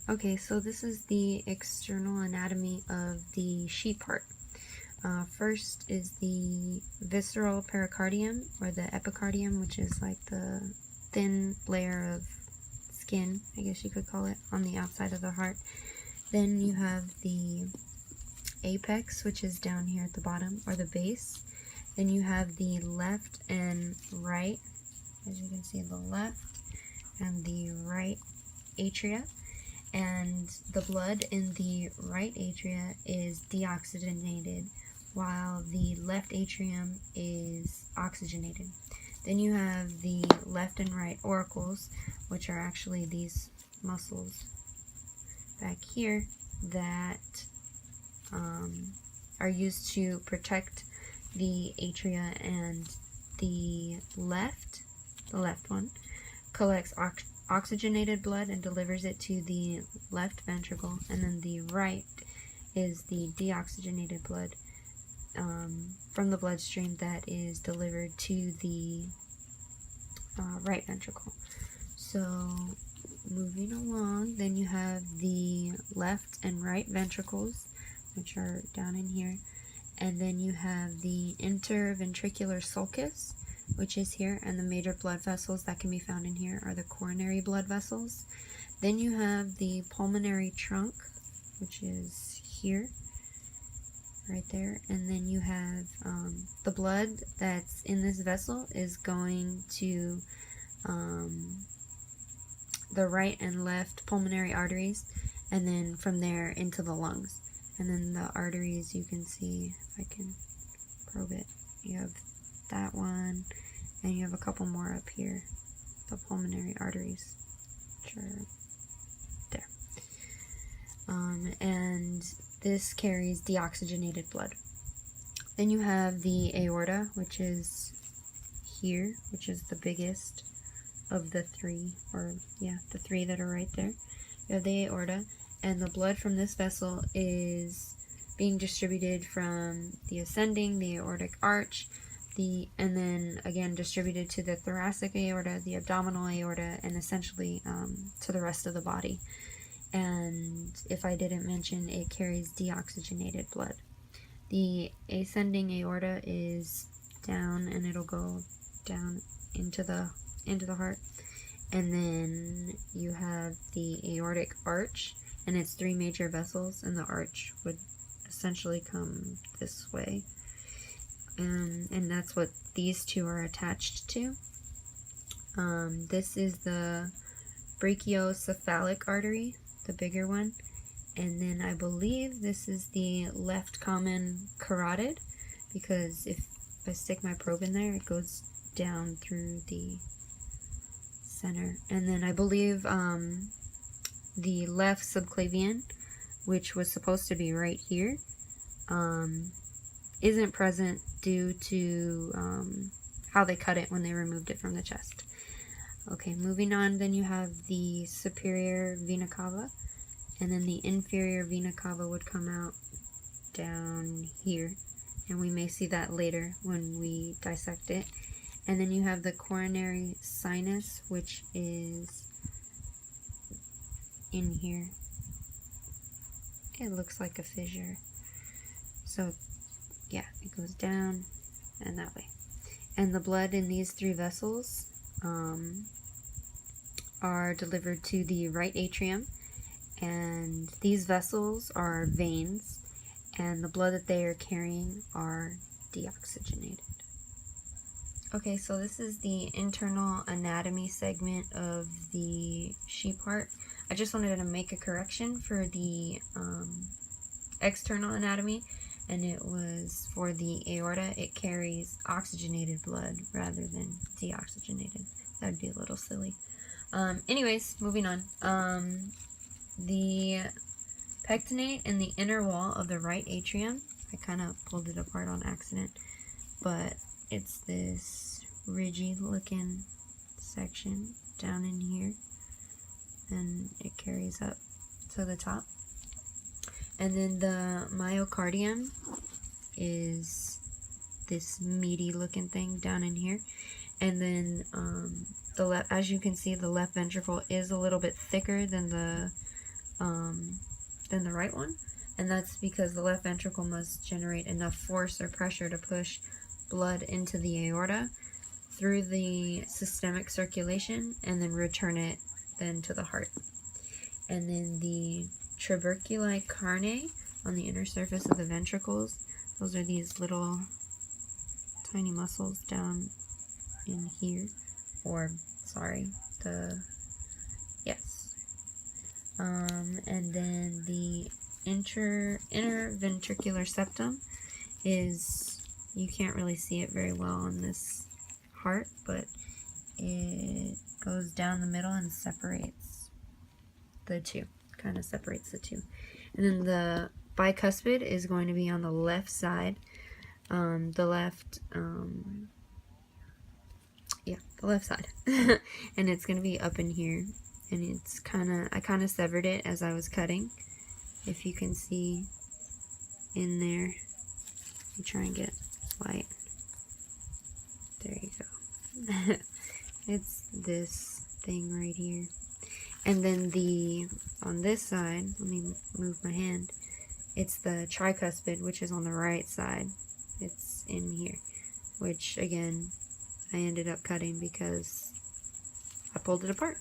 Okay, so this is the external anatomy of the sheep heart. First is the visceral pericardium, or the epicardium, which is like the thin layer of skin, I guess you could call it, on the outside of the heart. Then you have the apex, which is down here at the bottom, or the base. Then you have the left and right, as you can see, the left and the right atria. And the blood in the right atria is deoxygenated, while the left atrium is oxygenated. Then you have the left and right auricles, which are actually these muscles back here that are used to protect the atria, and the left one collects oxygenated blood and delivers it to the left ventricle, and then the right is the deoxygenated blood from the bloodstream that is delivered to the right ventricle. So moving along, then you have the left and right ventricles, which are down in here, and then you have the interventricular sulcus, which is here, and the major blood vessels that can be found in here are the coronary blood vessels. Then you have the pulmonary trunk, which is here, right there, and then you have the blood that's in this vessel is going to the right and left pulmonary arteries, and then from there into the lungs. And then the arteries, you can see, if I can probe it, you have that one, and you have a couple more up here, the pulmonary arteries, which are there. And this carries deoxygenated blood. Then you have the aorta, which is here, which is the biggest of the three, or yeah, the three that are right there. You have the aorta, and the blood from this vessel is being distributed from the ascending, the aortic arch, and then again distributed to the thoracic aorta, the abdominal aorta, and essentially to the rest of the body. And if I didn't mention, it carries deoxygenated blood. The ascending aorta is down, and it'll go down into the heart. And then you have the aortic arch, and it's three major vessels, and the arch would essentially come this way. And that's what these two are attached to. This is the brachiocephalic artery, the bigger one. And then I believe this is the left common carotid, because if I stick my probe in there, it goes down through the center. And then I believe the left subclavian, which was supposed to be right here, isn't present due to how they cut it when they removed it from the chest. Okay, moving on, then you have the superior vena cava, and then the inferior vena cava would come out down here, and we may see that later when we dissect it. And then you have the coronary sinus, which is in here. It looks like a fissure. So yeah, it goes down and that way. And the blood in these three vessels are delivered to the right atrium, and these vessels are veins, and the blood that they are carrying are deoxygenated. Okay, so this is the internal anatomy segment of the sheep heart. I just wanted to make a correction for the external anatomy, and it was for the aorta. It carries oxygenated blood rather than deoxygenated. That would be a little silly. Anyways, moving on. The pectinate in the inner wall of the right atrium, I kind of pulled it apart on accident, but it's this ridgy looking section down in here, and it carries up to the top. And then the myocardium is this meaty looking thing down in here. And then as you can see, the left ventricle is a little bit thicker than the than the right one. And that's because the left ventricle must generate enough force or pressure to push blood into the aorta through the systemic circulation and then return it then to the heart. And then the trabecular carinae on the inner surface of the ventricles, those are these little tiny muscles down in here, or sorry, and then the inner ventricular septum is, you can't really see it very well on this heart, but it goes down the middle and separates the two, kind of separates the two. And then the bicuspid is going to be on the left side, the left side. And it's going to be up in here, and it's I kind of severed it as I was cutting, if you can see in there. Let me try and get light. There you go. It's this thing right here. And then on this side, let me move my hand, it's the tricuspid, which is on the right side. It's in here, which again, I ended up cutting because I pulled it apart.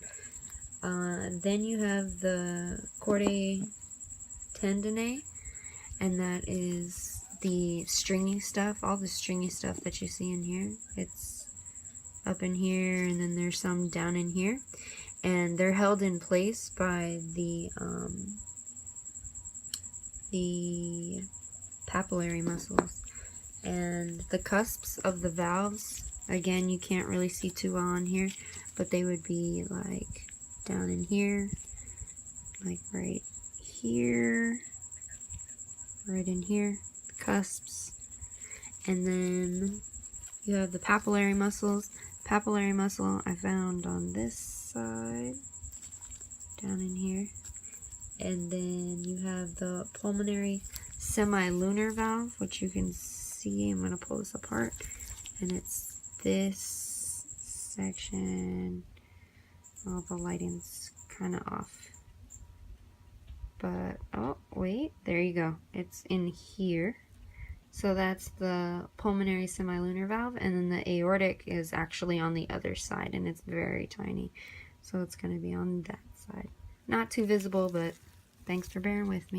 Then you have the chordae tendineae, and that is the stringy stuff, all the stringy stuff that you see in here. It's up in here, and then there's some down in here, and they're held in place by the papillary muscles. And the cusps of the valves, again, you can't really see too well on here, but they would be like down in here, like right here, right in here, the cusps. And then you have the papillary muscles. Papillary muscle I found on this side, down in here. And then you have the pulmonary semilunar valve, which you can see. I'm going to pull this apart, and it's this section. Oh, the lighting's kind of off. But, oh, wait, there you go. It's in here. So that's the pulmonary semilunar valve, and then the aortic is actually on the other side, and it's very tiny. So it's going to be on that side. Not too visible, but thanks for bearing with me.